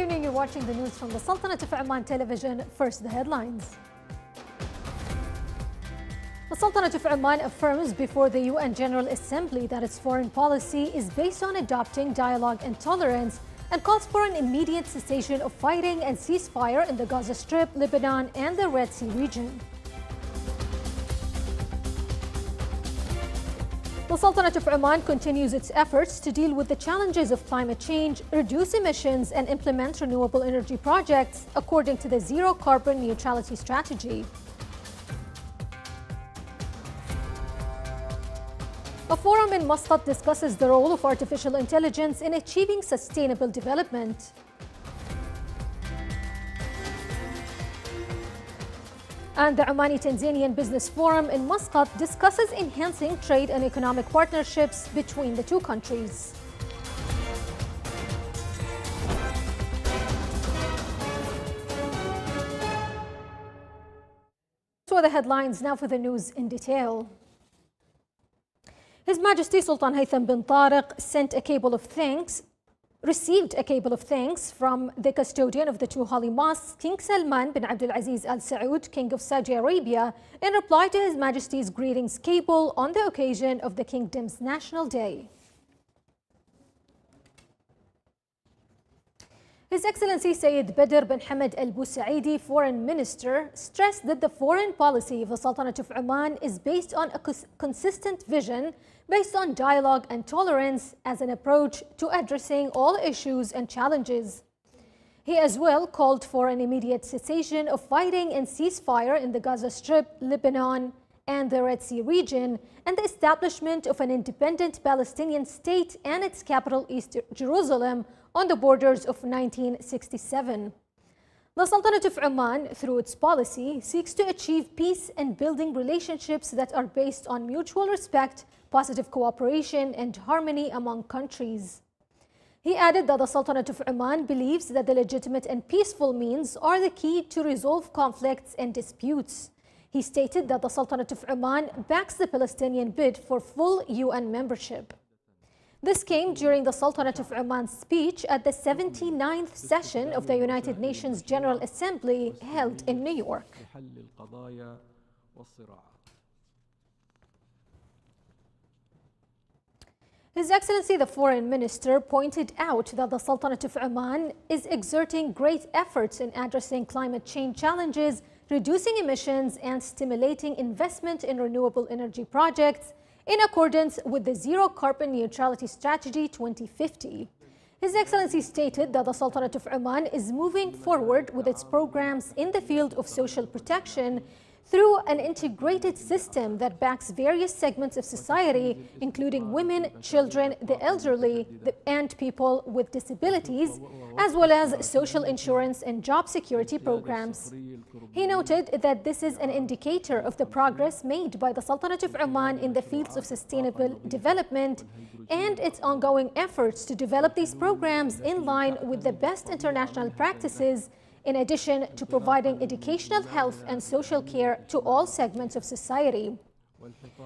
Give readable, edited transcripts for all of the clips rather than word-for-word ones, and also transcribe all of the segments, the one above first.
afternoon. You're watching the news from the Sultanate of Oman television. First, the headlines. The Sultanate of Oman affirms before the UN General Assembly that its foreign policy is based on adopting dialogue and tolerance and calls for an immediate cessation of fighting and ceasefire in the Gaza Strip, Lebanon, and the Red Sea region. The Sultanate of Oman continues its efforts to deal with the challenges of climate change, reduce emissions, and implement renewable energy projects according to the Zero Carbon Neutrality Strategy. A forum in Muscat discusses the role of artificial intelligence in achieving sustainable development. And the Omani-Tanzanian Business Forum in Muscat discusses enhancing trade and economic partnerships between the two countries. So the headlines now for the news in detail. His Majesty Sultan Haytham bin Tariq received a cable of thanks from the custodian of the two holy mosques, King Salman bin Abdulaziz Al Saud, King of Saudi Arabia, in reply to His Majesty's greetings cable on the occasion of the kingdom's National Day. His Excellency Sayyid Badr bin Hamad Al Busaidi, Foreign Minister, stressed that the foreign policy of the Sultanate of Oman is based on a consistent vision based on dialogue and tolerance as an approach to addressing all issues and challenges. He as well called for an immediate cessation of fighting and ceasefire in the Gaza Strip, Lebanon, and the Red Sea region, and the establishment of an independent Palestinian state and its capital, East Jerusalem, on the borders of 1967. The Sultanate of Oman, through its policy, seeks to achieve peace and building relationships that are based on mutual respect, positive cooperation, and harmony among countries. He added that the Sultanate of Oman believes that the legitimate and peaceful means are the key to resolve conflicts and disputes. He stated that the Sultanate of Oman backs the Palestinian bid for full UN membership. This came during the Sultanate of Oman's speech at the 79th session of the United Nations General Assembly held in New York. His Excellency the Foreign Minister pointed out that the Sultanate of Oman is exerting great efforts in addressing climate change challenges, reducing emissions, and stimulating investment in renewable energy projects in accordance with the Zero Carbon Neutrality Strategy 2050. His Excellency stated that the Sultanate of Oman is moving forward with its programs in the field of social protection through an integrated system that backs various segments of society, including women, children, the elderly, and people with disabilities, as well as social insurance and job security programs. He noted that this is an indicator of the progress made by the Sultanate of Oman in the fields of sustainable development and its ongoing efforts to develop these programs in line with the best international practices, in addition to providing educational, health, and social care to all segments of society.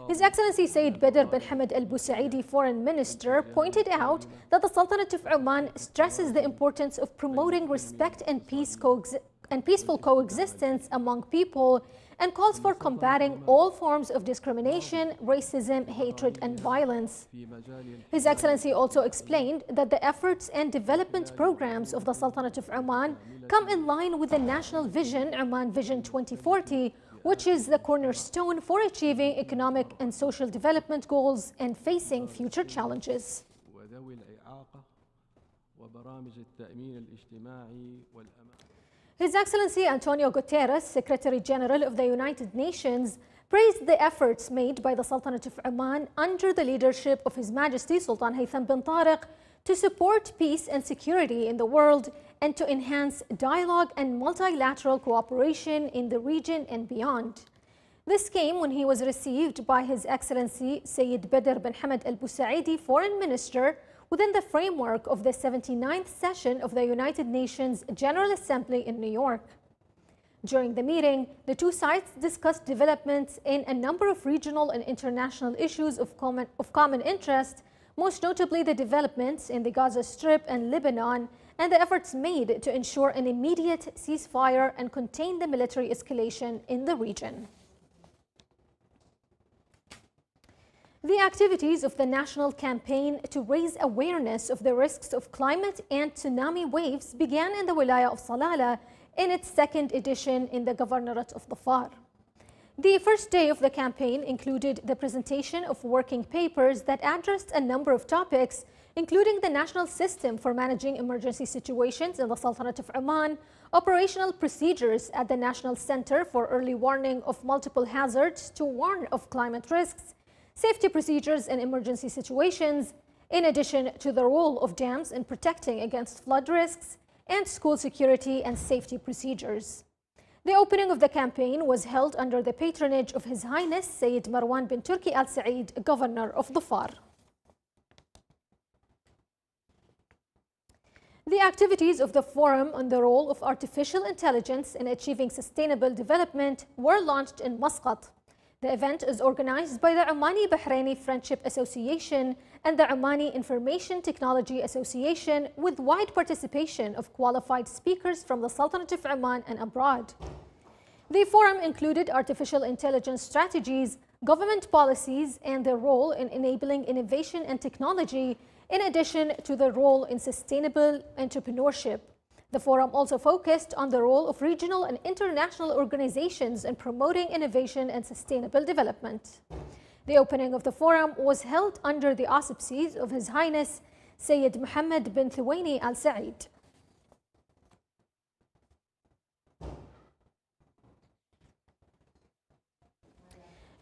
His Excellency Sayyid Badr bin Hamad Al Busaidi, Foreign Minister, pointed out that the Sultanate of Oman stresses the importance of promoting respect and peaceful coexistence among people, and calls for combating all forms of discrimination, racism, hatred, and violence. His Excellency also explained that the efforts and development programs of the Sultanate of Oman come in line with the national vision, Oman Vision 2040, which is the cornerstone for achieving economic and social development goals and facing future challenges. His Excellency Antonio Guterres, Secretary General of the United Nations, praised the efforts made by the Sultanate of Oman under the leadership of His Majesty Sultan Haytham bin Tariq to support peace and security in the world and to enhance dialogue and multilateral cooperation in the region and beyond. This came when he was received by His Excellency Sayyid Badr bin Hamad Al Busaidi, Foreign Minister, within the framework of the 79th session of the United Nations General Assembly in New York. During the meeting, the two sides discussed developments in a number of regional and international issues of common interest, most notably the developments in the Gaza Strip and Lebanon, and the efforts made to ensure an immediate ceasefire and contain the military escalation in the region. The activities of the national campaign to raise awareness of the risks of climate and tsunami waves began in the Wilaya of Salalah in its second edition in the Governorate of Dhofar. The first day of the campaign included the presentation of working papers that addressed a number of topics, including the national system for managing emergency situations in the Sultanate of Oman, operational procedures at the National Center for Early Warning of Multiple Hazards to warn of climate risks, safety procedures in emergency situations, in addition to the role of dams in protecting against flood risks, and school security and safety procedures. The opening of the campaign was held under the patronage of His Highness Sayyid Marwan bin Turki Al Said, Governor of Dhofar. The activities of the Forum on the Role of Artificial Intelligence in Achieving Sustainable Development were launched in Muscat. The event is organized by the Omani-Bahraini Friendship Association and the Omani Information Technology Association, with wide participation of qualified speakers from the Sultanate of Oman and abroad. The forum included artificial intelligence strategies, government policies, and their role in enabling innovation and technology, in addition to the role in sustainable entrepreneurship. The forum also focused on the role of regional and international organizations in promoting innovation and sustainable development. The opening of the forum was held under the auspices of His Highness Sayyid Mohammed bin Thuwaini Al Said.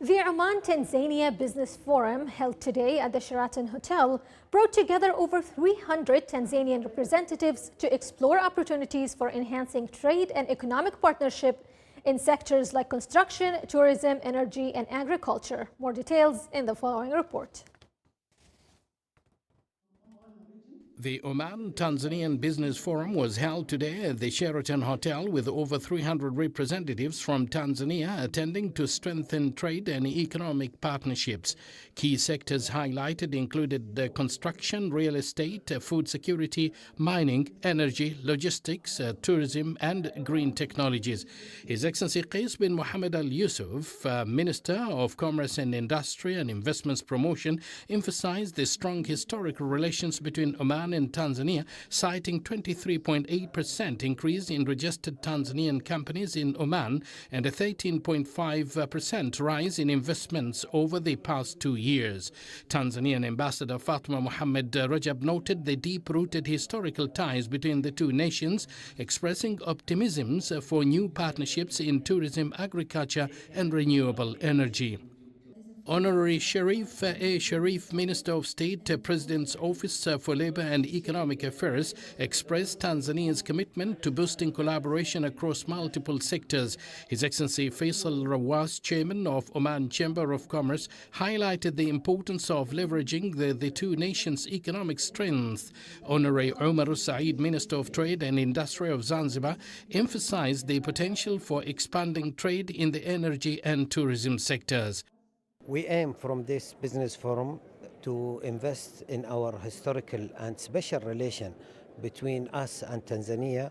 The Oman-Tanzania Business Forum, held today at the Sheraton Hotel, brought together over 300 Tanzanian representatives to explore opportunities for enhancing trade and economic partnership in sectors like construction, tourism, energy, and agriculture. More details in the following report. The Oman-Tanzanian Business Forum was held today at the Sheraton Hotel with over 300 representatives from Tanzania attending to strengthen trade and economic partnerships. Key sectors highlighted included construction, real estate, food security, mining, energy, logistics, tourism, and green technologies. His Excellency Qais bin Mohammed Al Yusuf, Minister of Commerce and Industry and Investments Promotion, emphasized the strong historical relations between Oman and Tanzania, citing 23.8% increase in registered Tanzanian companies in Oman and a 13.5% rise in investments over the past 2 years. Tanzanian Ambassador Fatma Mohammed Rajab noted the deep-rooted historical ties between the two nations, expressing optimisms for new partnerships in tourism, agriculture, and renewable energy. Honorary Sharif A. Sharif, Minister of State, President's Office for Labor and Economic Affairs, expressed Tanzania's commitment to boosting collaboration across multiple sectors. His Excellency Faisal Rawas, Chairman of Oman Chamber of Commerce, highlighted the importance of leveraging the two nations' economic strength. Honorary Omar Said, Minister of Trade and Industry of Zanzibar, emphasized the potential for expanding trade in the energy and tourism sectors. We aim from this business forum to invest in our historical and special relation between us and Tanzania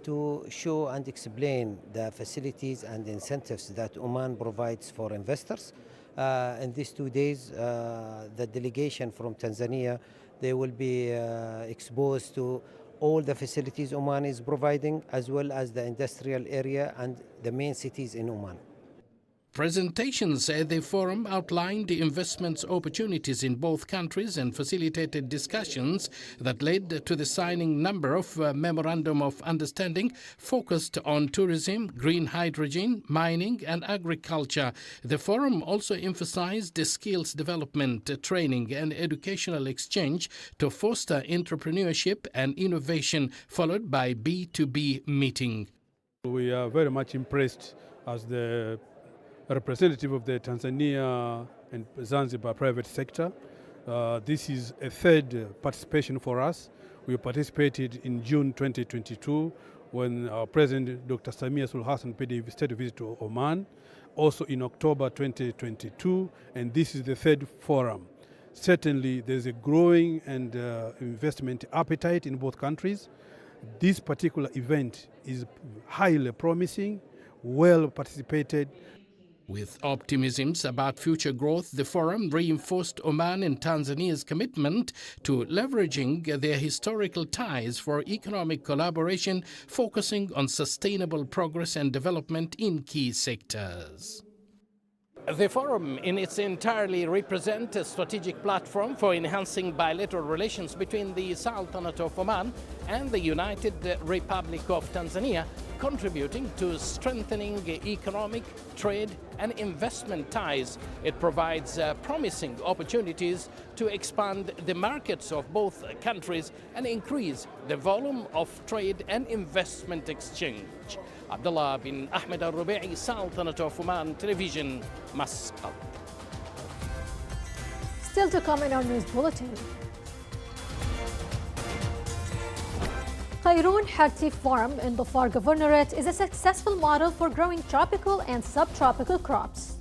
to show and explain the facilities and incentives that Oman provides for investors. In these 2 days, the delegation from Tanzania, they will be exposed to all the facilities Oman is providing, as well as the industrial area and the main cities in Oman. Presentations at the forum outlined the investments opportunities in both countries and facilitated discussions that led to the signing number of Memorandum of Understanding focused on tourism, green hydrogen, mining, and agriculture. The forum also emphasized the skills development, training, and educational exchange to foster entrepreneurship and innovation, followed by B2B meeting. We are very much impressed as the representative of the Tanzania and Zanzibar private sector. This is a third participation for us. We participated in June 2022 when our President Dr. Samia Suluhu Hassan paid a state visit to Oman, also in October 2022, and this is the third forum. Certainly, there's a growing and investment appetite in both countries. This particular event is highly promising, well participated. With optimisms about future growth, the forum reinforced Oman and Tanzania's commitment to leveraging their historical ties for economic collaboration, focusing on sustainable progress and development in key sectors. The forum in its entirety represents a strategic platform for enhancing bilateral relations between the Sultanate of Oman and the United Republic of Tanzania, contributing to strengthening economic, trade and investment ties. It provides promising opportunities to expand the markets of both countries and increase the volume of trade and investment exchange. Abdullah bin Ahmed al-Rubi'i, Sultanate of Oman Television, Muscat. Still to come in our news bulletin. Khairun Harti Farm in Dhofar Governorate is a successful model for growing tropical and subtropical crops.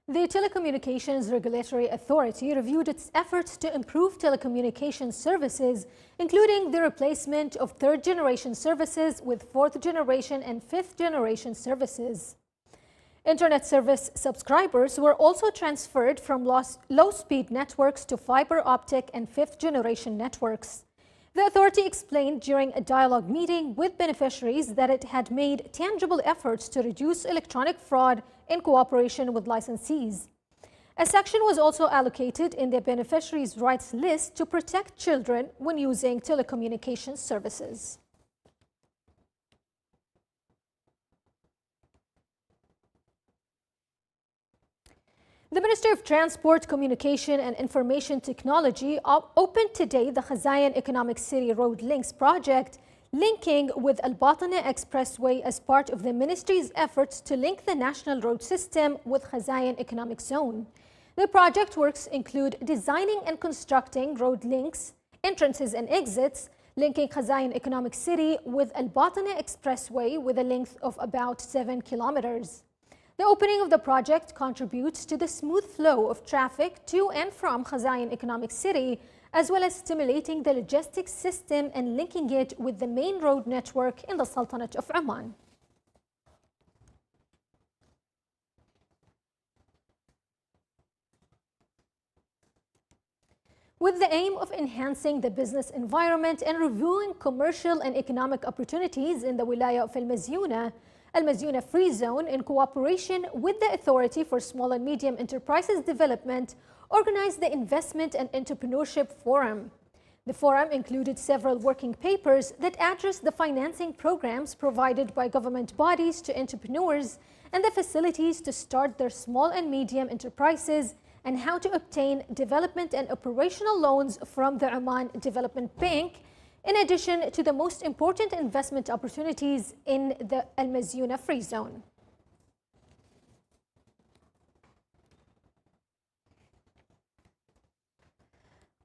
The Telecommunications Regulatory Authority reviewed its efforts to improve telecommunications services, including the replacement of third-generation services with fourth-generation and fifth-generation services. Internet service subscribers were also transferred from low-speed networks to fiber optic and fifth-generation networks. The authority explained during a dialogue meeting with beneficiaries that it had made tangible efforts to reduce electronic fraud in cooperation with licensees. A section was also allocated in the beneficiaries' rights list to protect children when using telecommunications services. The Ministry of Transport, Communication and Information Technology opened today the Khazayan Economic City Road Links project, linking with Al-Batana Expressway as part of the ministry's efforts to link the national road system with Khazayan Economic Zone. The project works include designing and constructing road links, entrances and exits, linking Khazayan Economic City with Al-Batana Expressway with a length of about 7 kilometers. The opening of the project contributes to the smooth flow of traffic to and from Khazayan Economic City, as well as stimulating the logistics system and linking it with the main road network in the Sultanate of Oman. With the aim of enhancing the business environment and reviewing commercial and economic opportunities in the Wilaya of Al-Mazyuna Free Zone, in cooperation with the Authority for Small and Medium Enterprises Development, organized the Investment and Entrepreneurship Forum. The forum included several working papers that addressed the financing programs provided by government bodies to entrepreneurs and the facilities to start their small and medium enterprises, and how to obtain development and operational loans from the Oman Development Bank, in addition to the most important investment opportunities in the Al-Mazyuna Free Zone.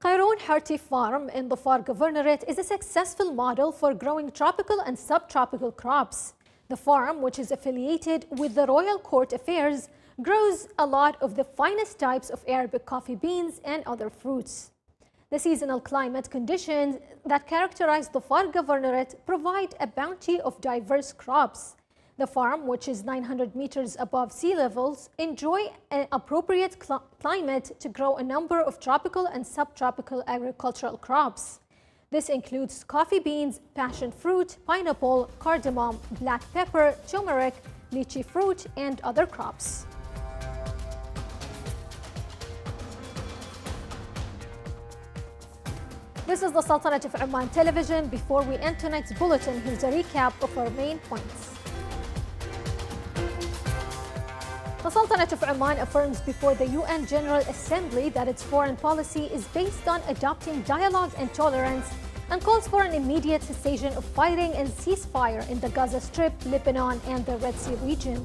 Khairun Harti Farm in Dhofar Governorate is a successful model for growing tropical and subtropical crops. The farm, which is affiliated with the Royal Court Affairs, grows a lot of the finest types of Arabic coffee beans and other fruits. The seasonal climate conditions that characterize Dhofar Governorate provide a bounty of diverse crops. The farm, which is 900 meters above sea levels, enjoy an appropriate climate to grow a number of tropical and subtropical agricultural crops. This includes coffee beans, passion fruit, pineapple, cardamom, black pepper, turmeric, lychee fruit, and other crops. This is the Sultanate of Oman Television. Before we end tonight's bulletin, here's a recap of our main points. The Sultanate of Oman affirms before the UN General Assembly that its foreign policy is based on adopting dialogue and tolerance and calls for an immediate cessation of fighting and ceasefire in the Gaza Strip, Lebanon, and the Red Sea region.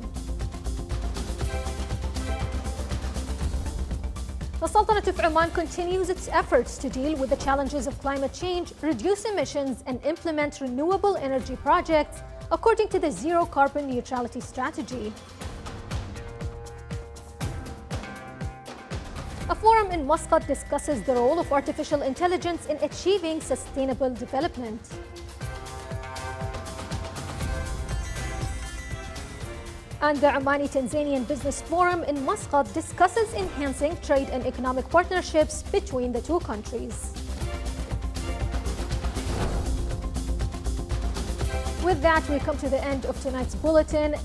The Sultanate of Oman continues its efforts to deal with the challenges of climate change, reduce emissions, and implement renewable energy projects according to the Zero Carbon Neutrality Strategy. A forum in Muscat discusses the role of artificial intelligence in achieving sustainable development. And the Omani-Tanzanian Business Forum in Muscat discusses enhancing trade and economic partnerships between the two countries. With that, we come to the end of tonight's bulletin.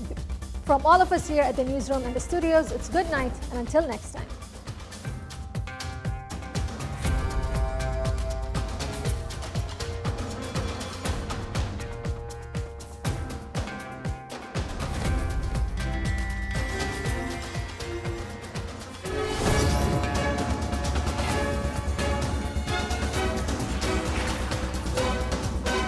From all of us here at the newsroom and the studios, it's good night and until next time.